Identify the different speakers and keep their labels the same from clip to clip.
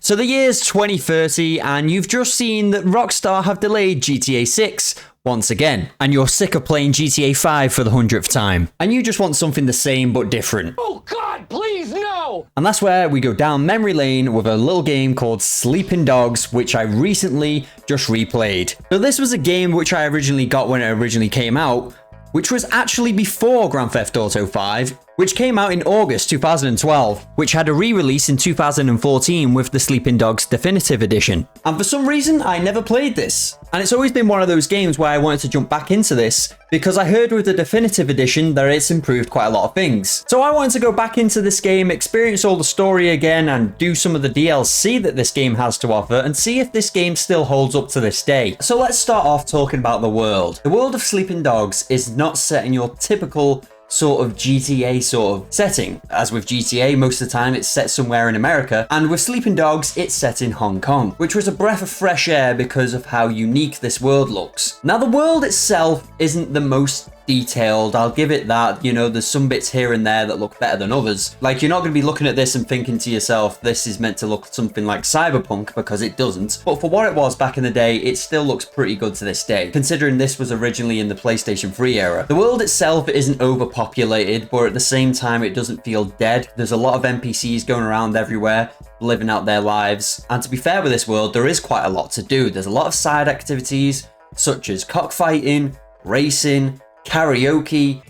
Speaker 1: So the year's 2030 and you've just seen that Rockstar have delayed GTA 6 once again. And you're sick of playing GTA 5 for the 100th time. And you just want something the same but different.
Speaker 2: Oh God, please no!
Speaker 1: And that's where we go down memory lane with a little game called Sleeping Dogs, which I recently just replayed. So this was a game which I originally got when it originally came out, which was actually before Grand Theft Auto 5, which came out in August 2012, which had a re-release in 2014 with the Sleeping Dogs Definitive Edition. And for some reason, I never played this. And it's always been one of those games where I wanted to jump back into this, because I heard with the Definitive Edition that it's improved quite a lot of things. So I wanted to go back into this game, experience all the story again, and do some of the DLC that this game has to offer, and see if this game still holds up to this day. So let's start off talking about the world. The world of Sleeping Dogs is not set in your typical sort of GTA sort of setting. As with GTA, most of the time it's set somewhere in America, and with Sleeping Dogs, it's set in Hong Kong, which was a breath of fresh air because of how unique this world looks. Now, the world itself isn't the most detailed, I'll give it that. You know, there's some bits here and there that look better than others. Like, you're not going to be looking at this and thinking to yourself, this is meant to look something like Cyberpunk, because it doesn't. But for what it was back in the day, it still looks pretty good to this day, considering this was originally in the PlayStation 3 era. The world itself isn't overpopulated, but at the same time, it doesn't feel dead. There's a lot of NPCs going around everywhere, living out their lives. And to be fair with this world, there is quite a lot to do. There's a lot of side activities, such as cockfighting, racing, karaoke,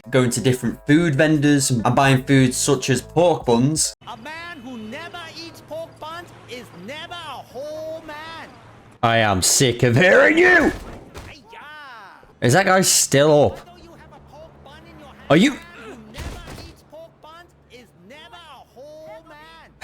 Speaker 1: going to different food vendors and buying foods such as pork buns.
Speaker 3: A man who never eats pork buns is never a whole man.
Speaker 1: I am sick of hearing you! Is that guy still up? Are you?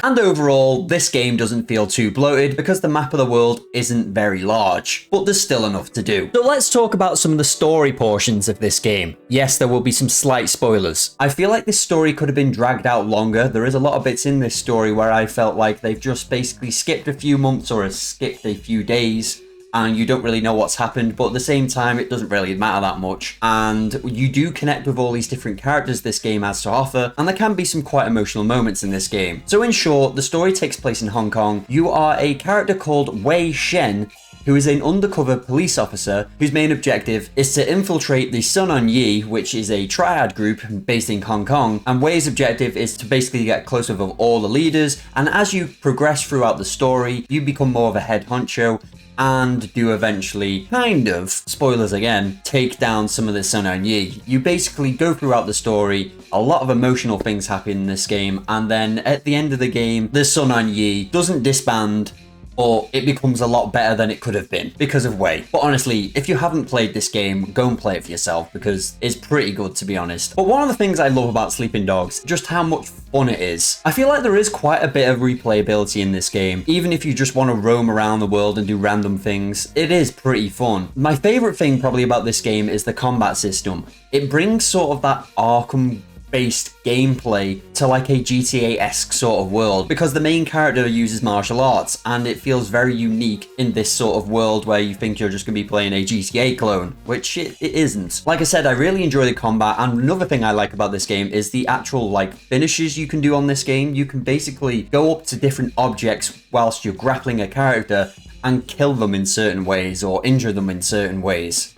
Speaker 1: And overall, this game doesn't feel too bloated because the map of the world isn't very large, but there's still enough to do. So let's talk about some of the story portions of this game. Yes, there will be some slight spoilers. I feel like this story could have been dragged out longer. There is a lot of bits in this story where I felt like they've just basically skipped a few months or skipped a few days, and you don't really know what's happened, but at the same time, it doesn't really matter that much. And you do connect with all these different characters this game has to offer, and there can be some quite emotional moments in this game. So in short, the story takes place in Hong Kong. You are a character called Wei Shen, who is an undercover police officer whose main objective is to infiltrate the Sun On Yee, which is a triad group based in Hong Kong. And Wei's objective is to basically get closer with all the leaders, and as you progress throughout the story, you become more of a head honcho, and do eventually, kind of, spoilers again, take down some of the Sun On Yee. You basically go throughout the story, a lot of emotional things happen in this game, and then at the end of the game, the Sun On Yee doesn't disband, or it becomes a lot better than it could have been because of Wei. But honestly, if you haven't played this game, go and play it for yourself because it's pretty good, to be honest. But one of the things I love about Sleeping Dogs, just how much fun it is. I feel like there is quite a bit of replayability in this game. Even if you just want to roam around the world and do random things, it is pretty fun. My favorite thing probably about this game is the combat system. It brings sort of that Arkham based gameplay to like a GTA-esque sort of world, because the main character uses martial arts and it feels very unique in this sort of world where you think you're just going to be playing a GTA clone, which it isn't. Like I said, I really enjoy the combat, and another thing I like about this game is the actual like finishes you can do on this game. You can basically go up to different objects whilst you're grappling a character and kill them in certain ways or injure them in certain ways.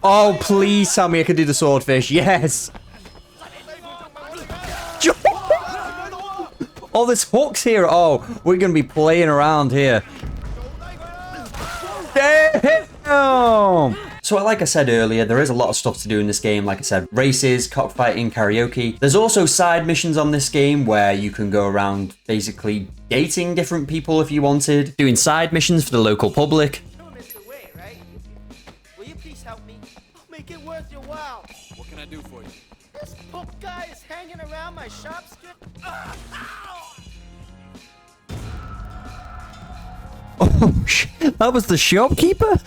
Speaker 4: Oh, please tell me I can do the swordfish. Yes. Oh, there's hooks here. Oh, we're going to be playing around here. Damn!
Speaker 1: So like I said earlier, there is a lot of stuff to do in this game. Like I said, races, cockfighting, karaoke. There's also side missions on this game where you can go around basically dating different people if you wanted, doing side missions for the local public.
Speaker 3: You know Mr. Wei, right? Will you please help me? I'll make it worth your while.
Speaker 2: What can I do for you?
Speaker 3: This book guy is hanging around my shop strip.
Speaker 4: Oh, that was the shopkeeper?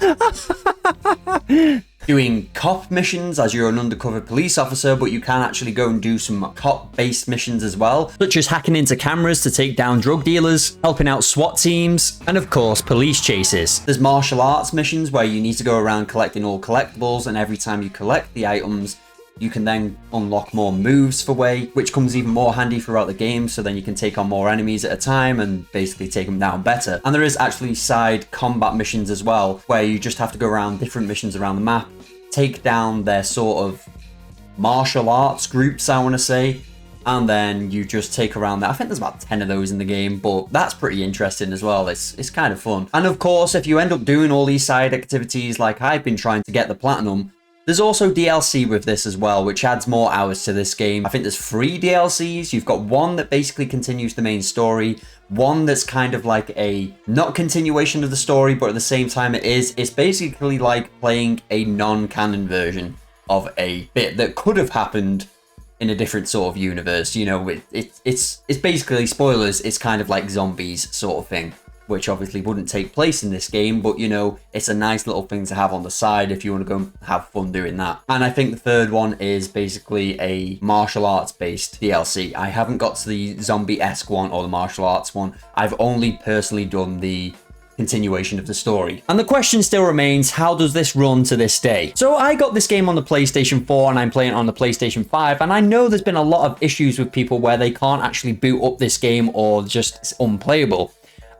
Speaker 1: doing cop missions as you're an undercover police officer, but you can actually go and do some cop-based missions as well, such as hacking into cameras to take down drug dealers, helping out SWAT teams, and of course, police chases. There's martial arts missions where you need to go around collecting all collectibles, and every time you collect the items, you can then unlock more moves for Wei, which comes even more handy throughout the game, so then you can take on more enemies at a time and basically take them down better. And there is actually side combat missions as well, where you just have to go around different missions around the map, take down their sort of martial arts groups, I want to say, and then you just take around that. I think there's about 10 of those in the game, but that's pretty interesting as well. It's kind of fun. And of course, if you end up doing all these side activities like I've been trying to get the platinum, there's also DLC with this as well, which adds more hours to this game. I think there's 3 DLCs. You've got one that basically continues the main story, one that's kind of like a not continuation of the story, but at the same time it is. It's basically like playing a non-canon version of a bit that could have happened in a different sort of universe. You know, it's basically, spoilers, it's kind of like zombies sort of thing, which obviously wouldn't take place in this game, but you know, it's a nice little thing to have on the side if you want to go and have fun doing that. And I think the third one is basically a martial arts based DLC. I haven't got to the zombie-esque one or the martial arts one. I've only personally done the continuation of the story. And the question still remains, how does this run to this day? So I got this game on the PlayStation 4 and I'm playing it on the PlayStation 5, and I know there's been a lot of issues with people where they can't actually boot up this game or just it's unplayable.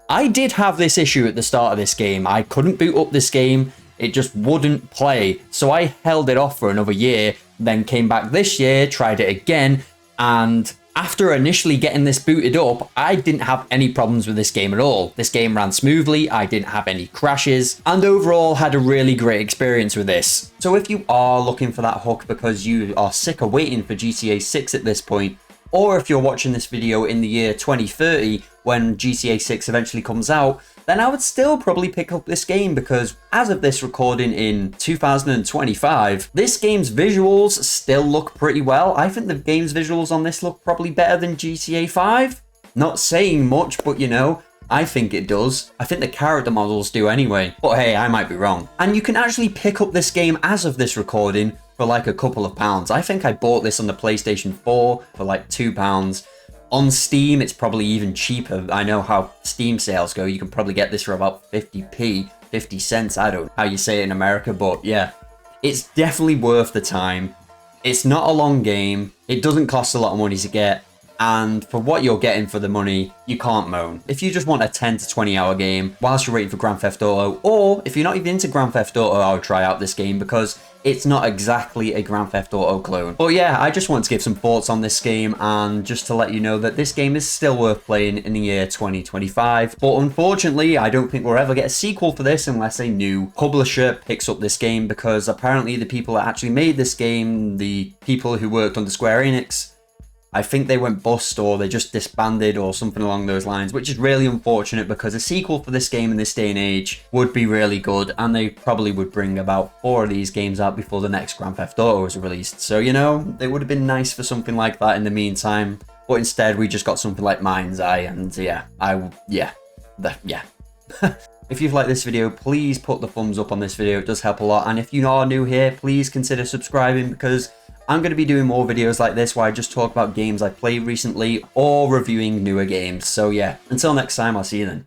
Speaker 1: I did have this issue at the start of this game. I couldn't boot up this game. It just wouldn't play. So I held it off for another year, then came back this year, tried it again, and after initially getting this booted up, I didn't have any problems with this game at all. This game ran smoothly, I didn't have any crashes, and overall had a really great experience with this. So if you are looking for that hook because you are sick of waiting for GTA 6 at this point, or if you're watching this video in the year 2030 when GTA 6 eventually comes out, then I would still probably pick up this game, because as of this recording in 2025, this game's visuals still look pretty well. I think the game's visuals on this look probably better than GTA 5. Not saying much, but you know, I think it does. I think the character models do anyway. But hey, I might be wrong. And you can actually pick up this game as of this recording for like a couple of pounds. I think I bought this on the PlayStation 4 for like £2. On Steam, it's probably even cheaper. I know how Steam sales go. You can probably get this for about 50p, 50 cents. I don't know how you say it in America, but yeah. It's definitely worth the time. It's not a long game. It doesn't cost a lot of money to get. And for what you're getting for the money, you can't moan. If you just want a 10 to 20 hour game whilst you're waiting for Grand Theft Auto, or if you're not even into Grand Theft Auto, I would try out this game because it's not exactly a Grand Theft Auto clone. But yeah, I just want to give some thoughts on this game and just to let you know that this game is still worth playing in the year 2025. But unfortunately, I don't think we'll ever get a sequel for this unless a new publisher picks up this game, because apparently the people that actually made this game, the people who worked on the Square Enix, I think they went bust or they just disbanded or something along those lines, which is really unfortunate because a sequel for this game in this day and age would be really good, and they probably would bring about 4 of these games out before the next Grand Theft Auto was released. So, you know, it would have been nice for something like that in the meantime, but instead we just got something like Mind's Eye, and yeah. If you've liked this video, please put the thumbs up on this video. It does help a lot, and if you are new here, please consider subscribing, because I'm going to be doing more videos like this where I just talk about games I played recently or reviewing newer games. So yeah, until next time, I'll see you then.